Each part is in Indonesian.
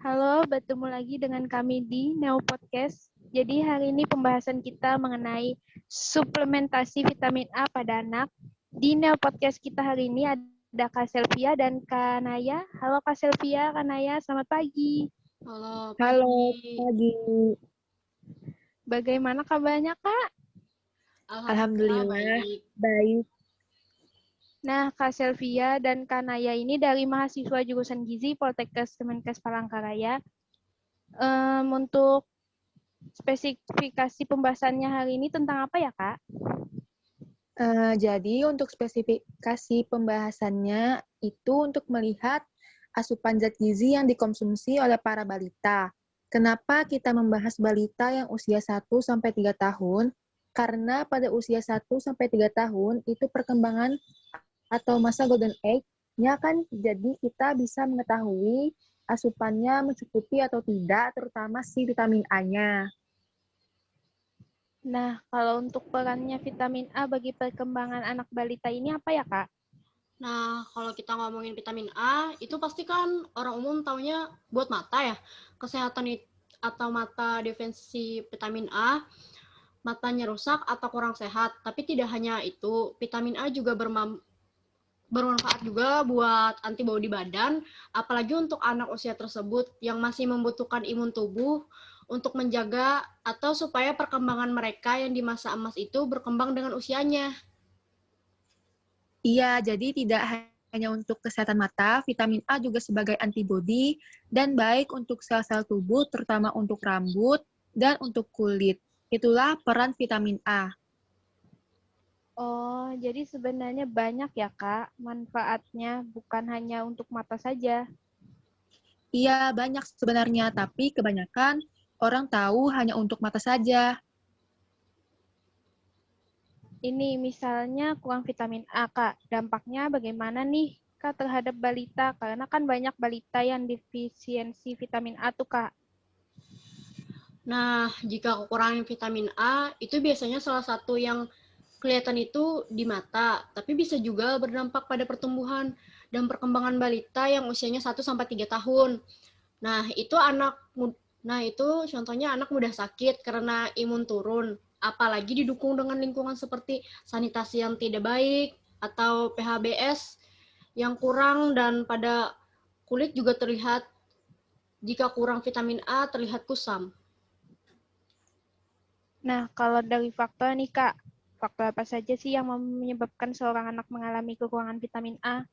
Halo, bertemu lagi dengan kami di Neo Podcast. Jadi hari ini pembahasan kita mengenai suplementasi vitamin A pada anak. Di Neo Podcast kita hari ini ada Kak Selvia dan Kak Naya. Halo Kak Selvia, Kak Naya, selamat pagi. Halo, Halo, pagi. pagi. Bagaimana kabarnya Kak? Alhamdulillah Alhamdulillah, baik. baik. Nah, Kak Selvia dan Kak Naya ini dari mahasiswa jurusan Gizi Poltekkes Kemenkes Palangkaraya. Untuk spesifikasi pembahasannya hari ini tentang apa ya, Kak? Jadi untuk spesifikasi pembahasannya itu untuk melihat asupan zat gizi yang dikonsumsi oleh para balita. Kenapa kita membahas balita yang usia 1-3 tahun? Karena pada usia 1-3 tahun itu perkembangan atau masa golden age-nya kan jadi kita bisa mengetahui asupannya mencukupi atau tidak, terutama si vitamin A-nya. Nah, kalau untuk perannya vitamin A bagi perkembangan anak balita ini apa ya, Kak? Nah, kalau kita ngomongin vitamin A, itu pasti kan orang umum taunya buat mata ya. Kesehatan atau mata defensi vitamin A, matanya rusak atau kurang sehat. Tapi tidak hanya itu, vitamin A juga bermanfaat juga buat antibodi badan, apalagi untuk anak usia tersebut yang masih membutuhkan imun tubuh untuk menjaga atau supaya perkembangan mereka yang di masa emas itu berkembang dengan usianya. Iya, jadi tidak hanya untuk kesehatan mata, vitamin A juga sebagai antibodi dan baik untuk sel-sel tubuh, terutama untuk rambut dan untuk kulit. Itulah peran vitamin A. Oh, jadi sebenarnya banyak ya, Kak, manfaatnya, bukan hanya untuk mata saja. Iya, banyak sebenarnya, tapi kebanyakan orang tahu hanya untuk mata saja. Ini misalnya kurang vitamin A, Kak. Dampaknya bagaimana nih, Kak, terhadap balita? Karena kan banyak balita yang defisiensi vitamin A tuh, Kak. Nah, jika kekurangan vitamin A, itu biasanya salah satu yang kelihatan itu di mata, tapi bisa juga berdampak pada pertumbuhan dan perkembangan balita yang usianya 1-3 tahun. Nah, itu contohnya anak mudah sakit karena imun turun, apalagi didukung dengan lingkungan seperti sanitasi yang tidak baik atau PHBS yang kurang, dan pada kulit juga terlihat jika kurang vitamin A terlihat kusam. Nah, kalau dari faktor nih, Kak, faktor apa saja sih yang menyebabkan seorang anak mengalami kekurangan vitamin A?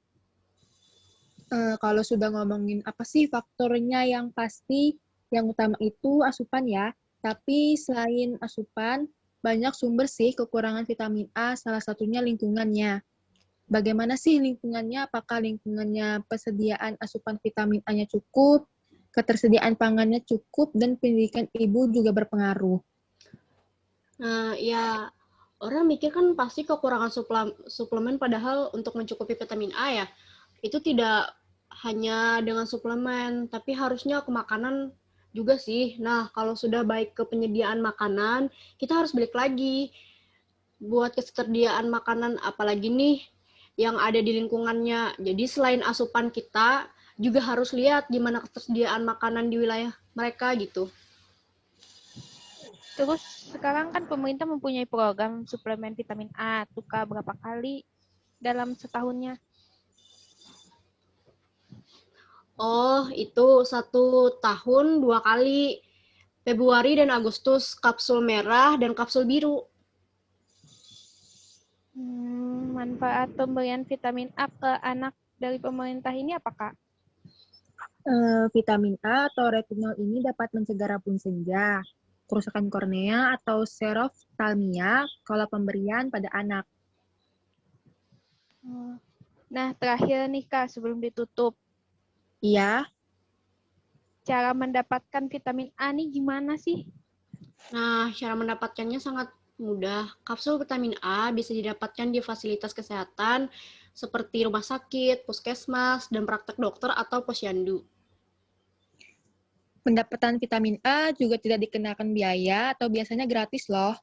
Kalau sudah ngomongin apa sih faktornya yang pasti, yang utama itu asupan ya. Tapi selain asupan, banyak sumber sih kekurangan vitamin A, salah satunya lingkungannya. Bagaimana sih lingkungannya? Apakah lingkungannya persediaan asupan vitamin A-nya cukup, ketersediaan pangannya cukup, dan pendidikan ibu juga berpengaruh. Nah, ya orang mikir kan pasti kekurangan suplemen, padahal untuk mencukupi vitamin A ya, itu tidak hanya dengan suplemen, tapi harusnya ke makanan juga sih. Nah, kalau sudah baik ke penyediaan makanan, kita harus balik lagi buat ketersediaan makanan, apalagi nih yang ada di lingkungannya. Jadi selain asupan kita, juga harus lihat gimana ketersediaan makanan di wilayah mereka gitu. Terus sekarang kan pemerintah mempunyai program suplemen vitamin A, tuh Kak, berapa kali dalam setahunnya? Oh, itu 1 tahun 2 kali. Februari dan Agustus kapsul merah dan kapsul biru. Manfaat pemberian vitamin A ke anak dari pemerintah ini apa, Kak? Vitamin A atau retinol ini dapat mencegah rabun senja, kerusakan kornea atau seroftalmia kalau pemberian pada anak. Nah, terakhir nih, Kak, sebelum ditutup. Iya, Cara mendapatkan vitamin A nih gimana sih? Nah, cara mendapatkannya sangat mudah. Kapsul vitamin A bisa didapatkan di fasilitas kesehatan seperti rumah sakit, puskesmas, dan praktek dokter atau posyandu. pendapatan vitamin A juga tidak dikenakan biaya atau biasanya gratis loh.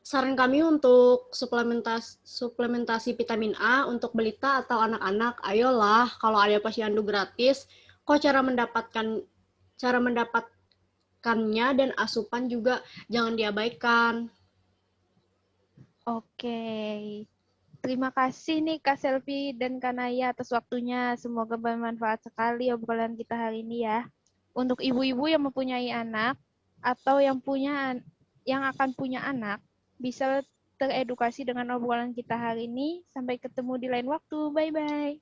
Saran kami untuk suplementasi vitamin A untuk balita atau anak-anak, ayolah kalau ada posyandu gratis, kok cara mendapatkannya dan asupan juga jangan diabaikan. Oke. Terima kasih nih Kak Selvi dan Kak Naya atas waktunya. Semoga bermanfaat sekali obrolan kita hari ini ya. Untuk ibu-ibu yang mempunyai anak atau yang akan punya anak, bisa teredukasi dengan obrolan kita hari ini. Sampai ketemu di lain waktu. Bye-bye.